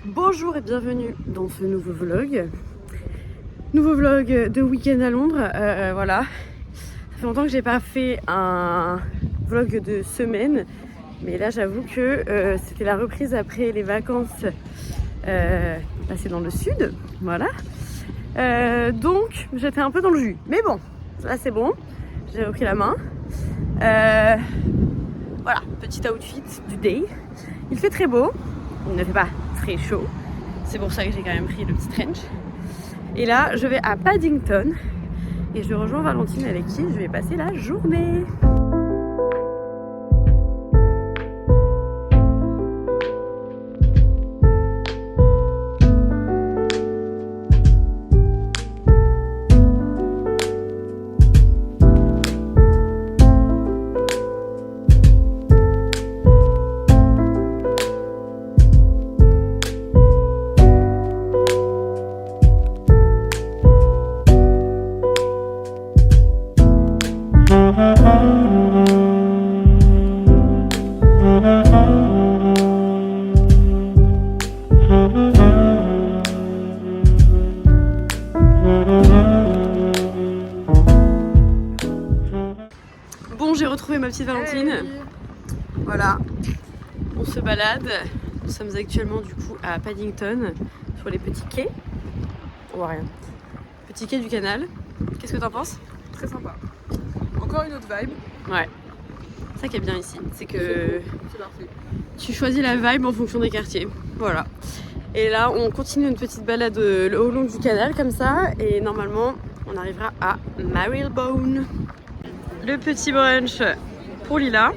Bonjour et bienvenue dans ce nouveau vlog. Nouveau vlog de week-end à Londres. Voilà. Ça fait longtemps que j'ai pas fait un vlog de semaine. Mais là j'avoue que c'était la reprise après les vacances passées dans le sud. Voilà. Donc j'étais un peu dans le jus. Mais bon, là c'est bon. J'ai repris la main. Voilà, petit outfit du day. Il fait très beau. Il ne fait pas très chaud. C'est pour ça que j'ai quand même pris le petit trench. Et là, je vais à Paddington. Et je rejoins Valentine avec qui je vais passer la journée. Bon, j'ai retrouvé ma petite Valentine. Hey. Voilà, on se balade. Nous sommes actuellement du coup à Paddington, sur les petits quais. On voit rien. Petit quai du canal. Qu'est-ce que t'en penses? Très sympa. Encore une autre vibe. Ouais. C'est ça qui est bien ici, c'est que c'est parfait. Tu choisis la vibe en fonction des quartiers. Voilà. Et là, on continue une petite balade au long du canal comme ça. Et normalement, on arrivera à Marylebone. Le petit brunch pour Lila.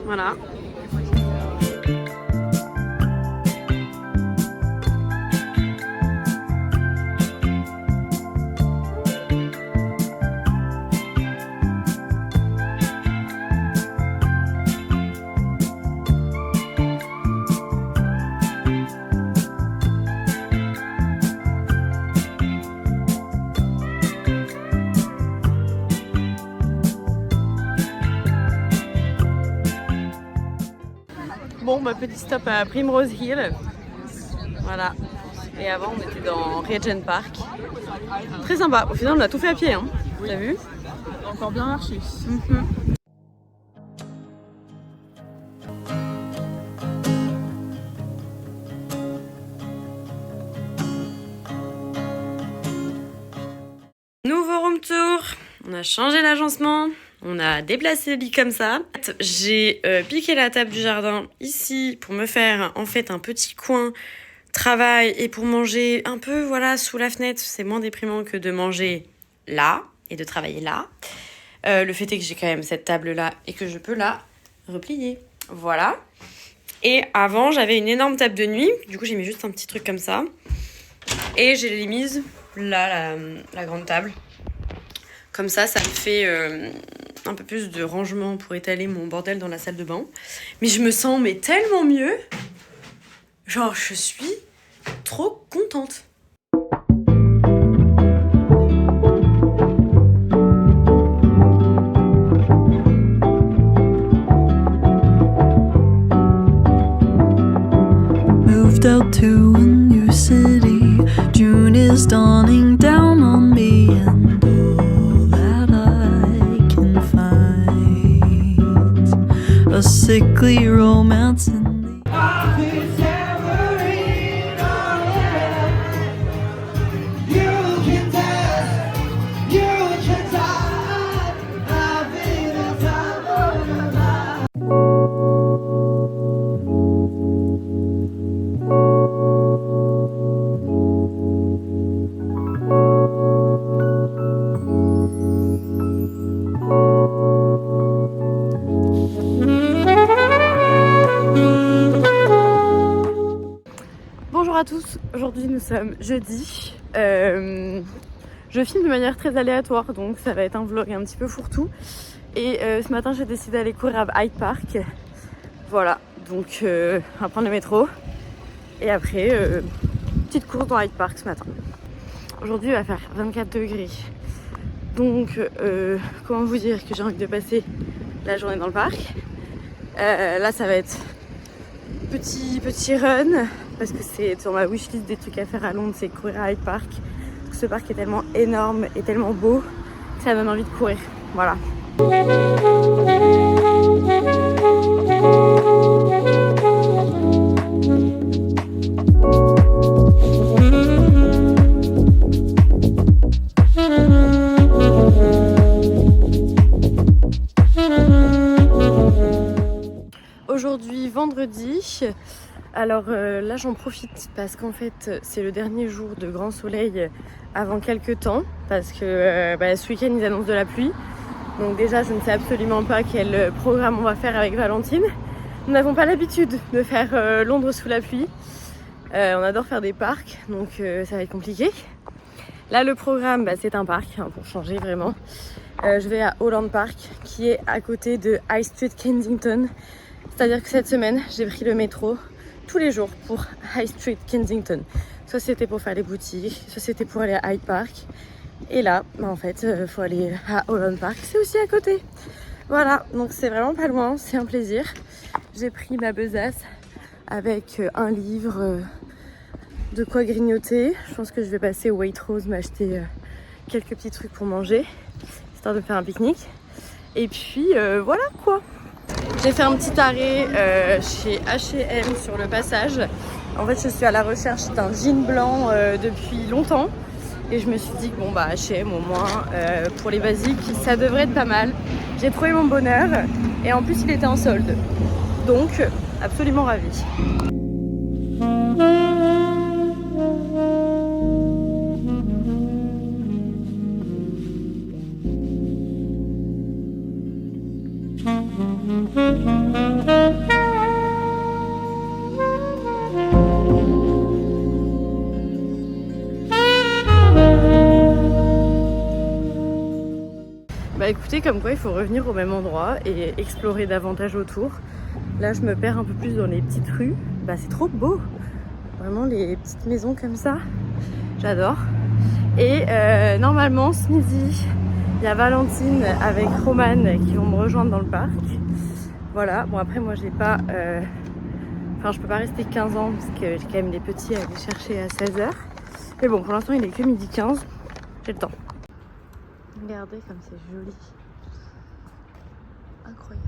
Voilà. Bon, ma petite stop à Primrose Hill. Voilà. Et avant, on était dans Regent Park. Très sympa. Au final, on a tout fait à pied. Hein. Oui. T'as vu? Encore bien marché. Nouveau room tour. On a changé l'agencement. On a déplacé le lit comme ça. J'ai piqué la table du jardin ici pour me faire en fait un petit coin travail et pour manger un peu voilà sous la fenêtre. C'est moins déprimant que de manger là et de travailler là. Le fait est que j'ai quand même cette table là et que je peux la replier. Voilà. Et avant j'avais une énorme table de nuit. Du coup j'ai mis juste un petit truc comme ça. Et je l'ai mise là, la grande table. Comme ça, ça me fait un peu plus de rangement pour étaler mon bordel dans la salle de bain. Mais je me sens tellement mieux. Genre, je suis trop contente. Moved out to a new city. June is dawning down on me and a sickly romance in the Bonjour à tous, aujourd'hui nous sommes jeudi. Je filme de manière très aléatoire donc ça va être un vlog un petit peu fourre-tout. Et ce matin j'ai décidé d'aller courir à Hyde Park. Voilà, donc on va prendre le métro. Et après, petite course dans Hyde Park ce matin. Aujourd'hui il va faire 24 degrés. Donc comment vous dire que j'ai envie de passer la journée dans le parc. Là ça va être petit run parce que c'est sur ma wishlist des trucs à faire à Londres, c'est courir à Hyde Park. Ce parc est tellement énorme et tellement beau que ça donne envie de courir. Voilà. Aujourd'hui, vendredi. Alors là j'en profite parce qu'en fait c'est le dernier jour de grand soleil avant quelques temps parce que ce week-end ils annoncent de la pluie. Donc déjà je ne sais absolument pas quel programme on va faire avec Valentine. Nous n'avons pas l'habitude de faire Londres sous la pluie. On adore faire des parcs donc ça va être compliqué. Là le programme c'est un parc pour changer vraiment. Je vais à Holland Park qui est à côté de High Street Kensington. C'est-à-dire que cette semaine j'ai pris le métro tous les jours pour High Street Kensington. Soit c'était pour faire les boutiques, soit c'était pour aller à Hyde Park. Et là, en fait, faut aller à Holland Park, c'est aussi à côté. Voilà, donc c'est vraiment pas loin, c'est un plaisir. J'ai pris ma besace avec un livre, de quoi grignoter. Je pense que je vais passer au Waitrose m'acheter quelques petits trucs pour manger, histoire de faire un pique-nique. Et puis voilà quoi. J'ai fait un petit arrêt chez H&M sur le passage. En fait, je suis à la recherche d'un jean blanc depuis longtemps. Et je me suis dit que bon bah H&M au moins, pour les basiques, ça devrait être pas mal. J'ai trouvé mon bonheur et en plus il était en solde. Donc, absolument ravie. Bah écoutez, comme quoi il faut revenir au même endroit et explorer davantage autour. Là je me perds un peu plus dans les petites rues. Bah c'est trop beau. Vraiment les petites maisons comme ça. J'adore. Et normalement ce midi, il y a Valentine avec Roman qui vont me rejoindre dans le parc. Voilà, bon après moi j'ai pas... Enfin je peux pas rester 15 ans parce que j'ai quand même les petits à aller chercher à 16h. Mais bon pour l'instant il est que 12h15. J'ai le temps. Regardez comme c'est joli. Incroyable.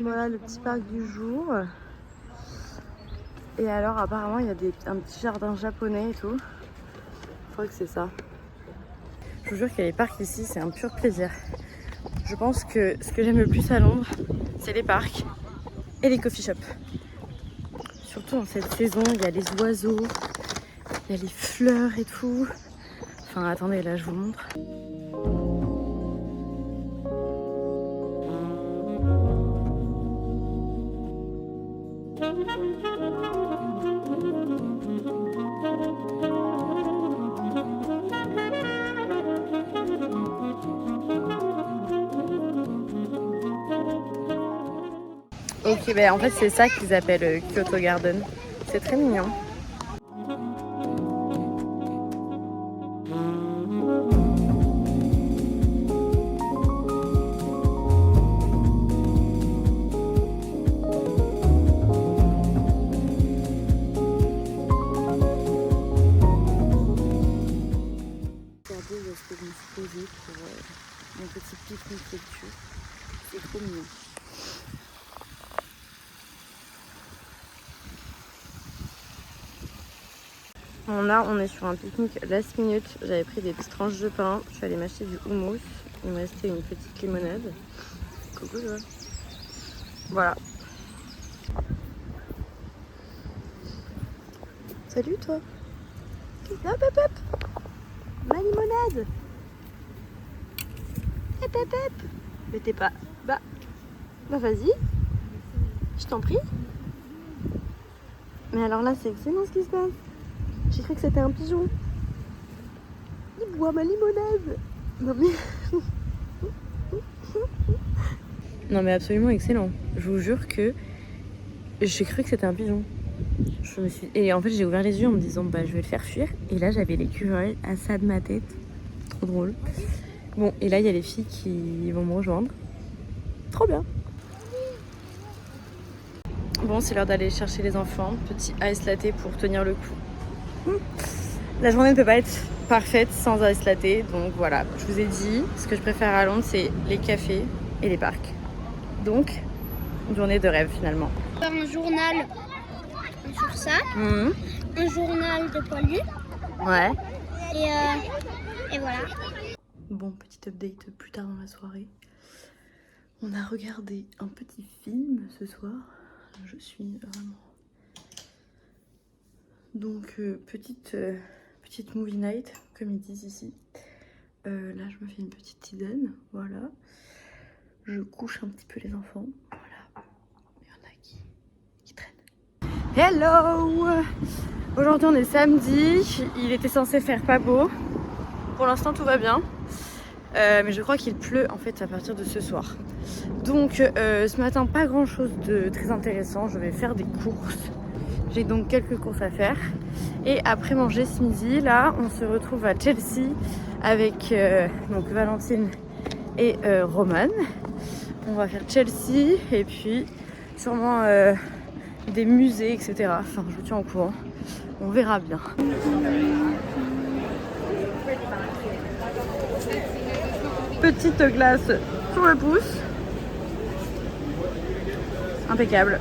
Voilà le petit parc du jour. Et alors apparemment il y a un petit jardin japonais et tout. Je crois que c'est ça. Je vous jure qu'il y a les parcs ici, c'est un pur plaisir. Je pense que ce que j'aime le plus à Londres, c'est les parcs et les coffee shops. Surtout en cette saison, il y a les oiseaux. Il y a les fleurs et tout. Enfin, attendez, là, je vous montre. Ok, ben en fait, c'est ça qu'ils appellent Kyoto Garden. C'est très mignon. Regardez où est-ce que je me suis posée pour mon petit pique-nique lecture. C'est trop mignon. Bon là on est sur un pique-nique last minute. J'avais pris des petites tranches de pain. Je suis allée m'acheter du houmous. Il me restait une petite limonade. Coucou toi. Voilà. Salut toi. Hop hop hop. Ma limonade. Hop hop hop. Mais t'es pas... Bah vas-y. Je t'en prie. Mais alors là c'est excellent ce qui se passe. J'ai cru que c'était un pigeon. Il boit ma limonade. Non mais... non mais absolument excellent. Je vous jure que j'ai cru que c'était un pigeon. Je me suis... Et en fait j'ai ouvert les yeux en me disant bah je vais le faire fuir. Et là j'avais l'écureuil à ça de ma tête. Trop drôle. Bon et là il y a les filles qui vont me rejoindre. Trop bien. Bon, c'est l'heure d'aller chercher les enfants. Petit ice latte pour tenir le coup. La journée ne peut pas être parfaite sans ice latte. Donc voilà, je vous ai dit, ce que je préfère à Londres, c'est les cafés et les parcs. Donc, une journée de rêve finalement. Faire un journal sur ça, un journal de poilu, Ouais. et voilà. Bon, petit update plus tard dans la soirée. On a regardé un petit film ce soir. Je suis vraiment... Donc, petite movie night, comme ils disent ici. Là, je me fais une petite tisane, voilà. Je couche un petit peu les enfants, voilà. Il y en a qui traînent. Hello! Aujourd'hui, on est samedi. Il était censé faire pas beau. Pour l'instant, tout va bien. Mais je crois qu'il pleut en fait à partir de ce soir. Donc ce matin pas grand chose de très intéressant, je vais faire des courses. J'ai donc quelques courses à faire. Et après manger ce midi, là on se retrouve à Chelsea avec donc Valentine et Roman. On va faire Chelsea et puis sûrement des musées, etc. Enfin je vous tiens au courant, on verra bien. Petite glace sur le pouce. Impeccable.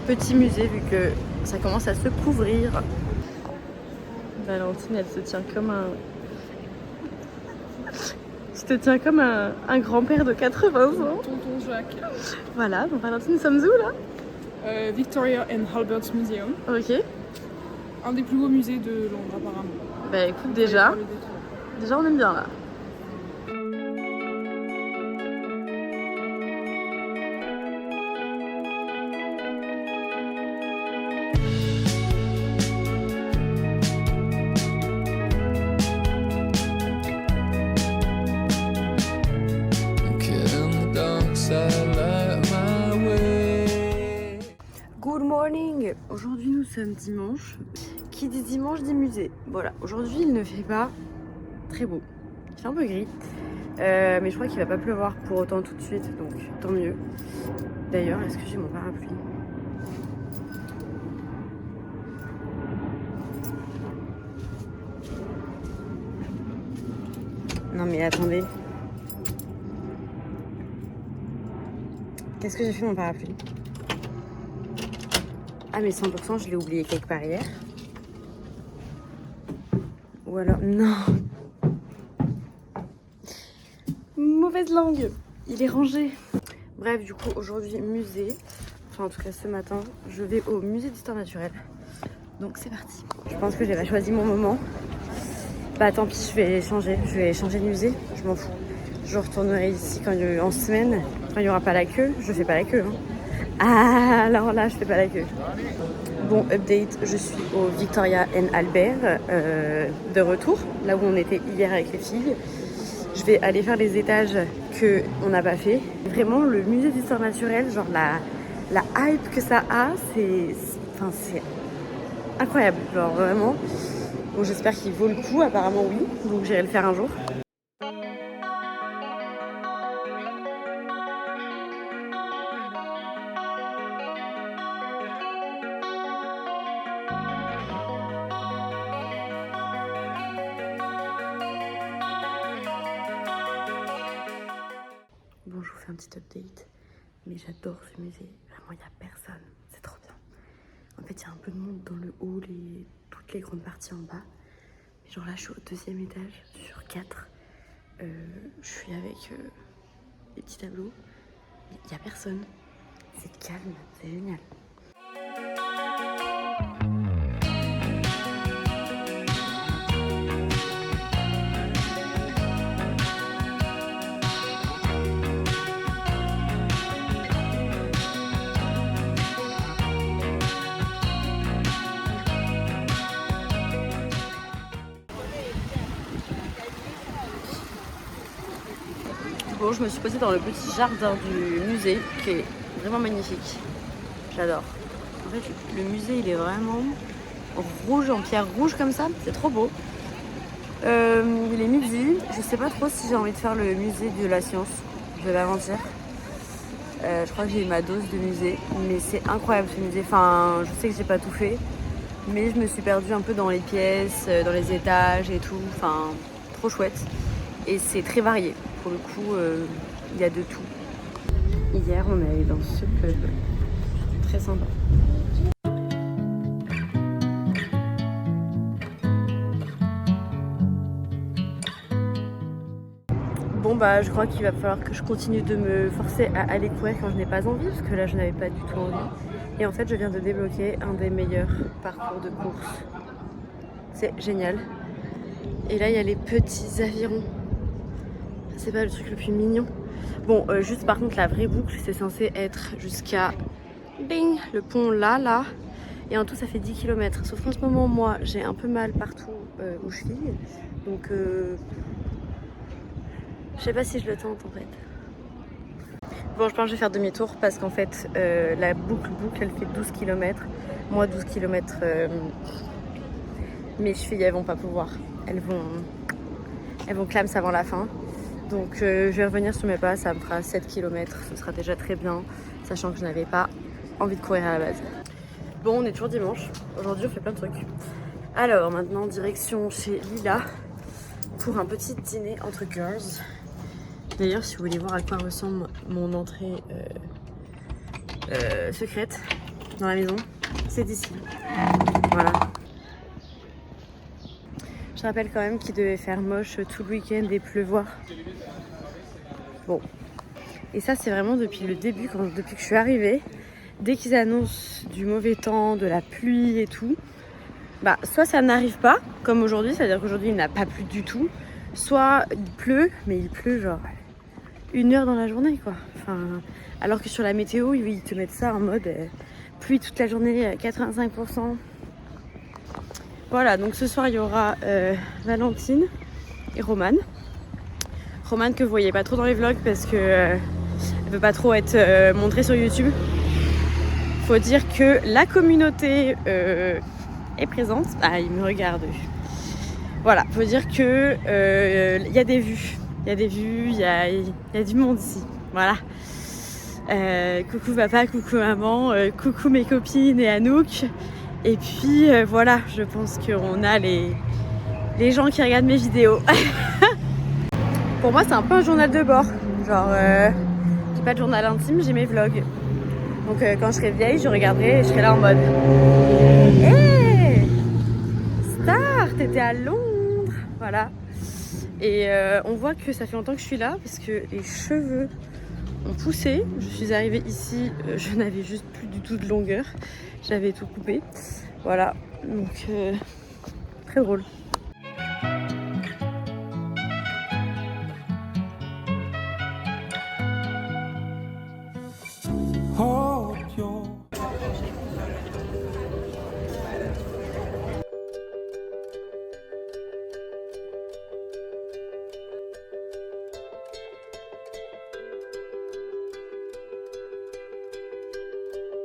Petit musée vu que ça commence à se couvrir. Valentine, elle se tient comme un... Tu te tiens comme un grand-père de 80 ans. Tonton Jacques. Voilà, donc Valentine, nous sommes où là? Victoria and Albert Museum. Ok. Un des plus beaux musées de Londres apparemment. Bah écoute, déjà on aime bien là. Good morning! Aujourd'hui nous sommes dimanche. Qui dit dimanche dit musée. Voilà, aujourd'hui il ne fait pas très beau. Il fait un peu gris. Mais je crois qu'il va pas pleuvoir pour autant tout de suite, donc tant mieux. D'ailleurs, est-ce que j'ai mon parapluie? Non mais attendez. Qu'est-ce que j'ai fait mon parapluie? Ah mais 100% je l'ai oublié quelque part hier. Ou alors... Non! Mauvaise langue! Il est rangé. Bref, du coup aujourd'hui musée. Enfin en tout cas ce matin, je vais au musée d'histoire naturelle. Donc c'est parti. Je pense que j'ai pas choisi mon moment. Bah tant pis, je vais changer de musée, je m'en fous. Je retournerai ici en semaine, quand il n'y aura pas la queue. Je fais pas la queue. Hein. Ah, alors là, je fais pas la queue. Bon, update, je suis au Victoria and Albert, de retour, là où on était hier avec les filles. Je vais aller faire les étages qu'on n'a pas fait. Vraiment, le musée d'histoire naturelle, genre la hype que ça a, c'est incroyable, genre vraiment. Donc j'espère qu'il vaut le coup, apparemment oui, donc j'irai le faire un jour. Bon, je vous fais un petit update, mais j'adore ce musée, vraiment il n'y a personne, c'est trop bien. En fait, il y a un peu de monde dans le hall et toutes les grandes parties en bas. Mais genre là, je suis au 2e étage sur 4. Je suis avec les petits tableaux. Il n'y a personne. C'est calme, c'est génial. Bon, je me suis posée dans le petit jardin du musée qui est vraiment magnifique. J'adore. En fait, le musée, il est vraiment rouge, en pierre rouge comme ça. C'est trop beau. Il est midi. Je sais pas trop si j'ai envie de faire le musée de la science. je vais pas mentir. Je crois que j'ai eu ma dose de musée, mais c'est incroyable ce musée. Enfin, je sais que j'ai pas tout fait, mais je me suis perdue un peu dans les pièces, dans les étages et tout. Enfin, trop chouette. Et c'est très varié. Pour le coup, il y a de tout. Hier, on est allé dans ce pub. Très sympa. Bon bah je crois qu'il va falloir que je continue de me forcer à aller courir quand je n'ai pas envie, parce que là je n'avais pas du tout envie. Et en fait je viens de débloquer un des meilleurs parcours de course. C'est génial. Et là il y a les petits avirons. C'est pas le truc le plus mignon. Bon juste par contre la vraie boucle c'est censé être jusqu'à bing, le pont là. Et en tout ça fait 10 km. Sauf qu'en ce moment moi j'ai un peu mal partout aux chevilles. Donc je sais pas si je le tente en fait. Bon, je pense que je vais faire demi-tour parce qu'en fait, la boucle, elle fait 12 km. Moi, 12 km, mes chevilles, elles vont pas pouvoir. Elles vont clams avant la fin. Donc, je vais revenir sur mes pas. Ça me fera 7 km. Ce sera déjà très bien, sachant que je n'avais pas envie de courir à la base. Bon, on est toujours dimanche. Aujourd'hui, on fait plein de trucs. Alors, maintenant, direction chez Lila pour un petit dîner entre girls. D'ailleurs, si vous voulez voir à quoi ressemble mon entrée secrète dans la maison, c'est d'ici. Voilà. Je rappelle quand même qu'il devait faire moche tout le week-end et pleuvoir. Bon. Et ça, c'est vraiment depuis le début, depuis que je suis arrivée. Dès qu'ils annoncent du mauvais temps, de la pluie et tout, bah, soit ça n'arrive pas, comme aujourd'hui, c'est-à-dire qu'aujourd'hui, il n'a pas plu du tout. Soit il pleut, mais il pleut genre 1 heure dans la journée quoi. Enfin, alors que sur la météo ils te mettent ça en mode pluie toute la journée 85%. Voilà, donc ce soir il y aura Valentine et Romane. Romane que vous voyez pas trop dans les vlogs parce que elle veut pas trop être montrée sur YouTube. Faut dire que la communauté est présente. Ah, il me regarde. Voilà, faut dire que y a des vues. Il y a des vues, il y a du monde ici. Voilà. Coucou papa, coucou maman, coucou mes copines et Anouk. Et puis voilà, je pense qu'on a les gens qui regardent mes vidéos. Pour moi, c'est un peu un journal de bord. Genre, j'ai pas de journal intime, j'ai mes vlogs. Donc quand je serai vieille, je regarderai et je serai là en mode hey Star, t'étais à Londres. Voilà. Et on voit que ça fait longtemps que je suis là parce que les cheveux ont poussé. Je suis arrivée ici, je n'avais juste plus du tout de longueur. J'avais tout coupé. Voilà, donc très drôle.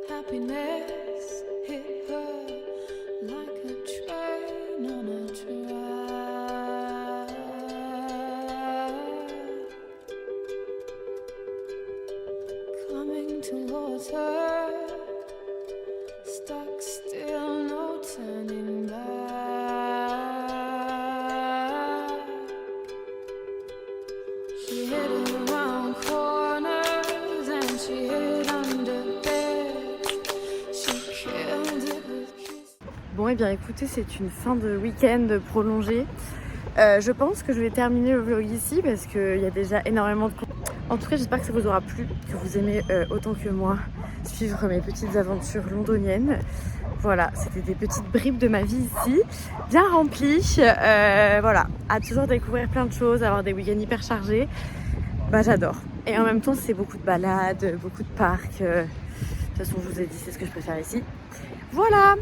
Happiness hit her like a train on a track, coming towards her, stuck still, no turning back. She hid around corners and she hid under. Bon et bien écoutez, c'est une fin de week-end prolongée. Je pense que je vais terminer le vlog ici parce qu'il y a déjà énormément de contenu. En tout cas, j'espère que ça vous aura plu, que vous aimez autant que moi suivre mes petites aventures londoniennes. Voilà, c'était des petites bribes de ma vie ici, bien remplies. Voilà, à toujours découvrir plein de choses, avoir des week-ends hyper chargés. Bah j'adore. Et en même temps, c'est beaucoup de balades, beaucoup de parcs. De toute façon, je vous ai dit, c'est ce que je préfère ici. Voilà,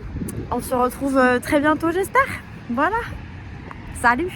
on se retrouve très bientôt, j'espère. Voilà, salut!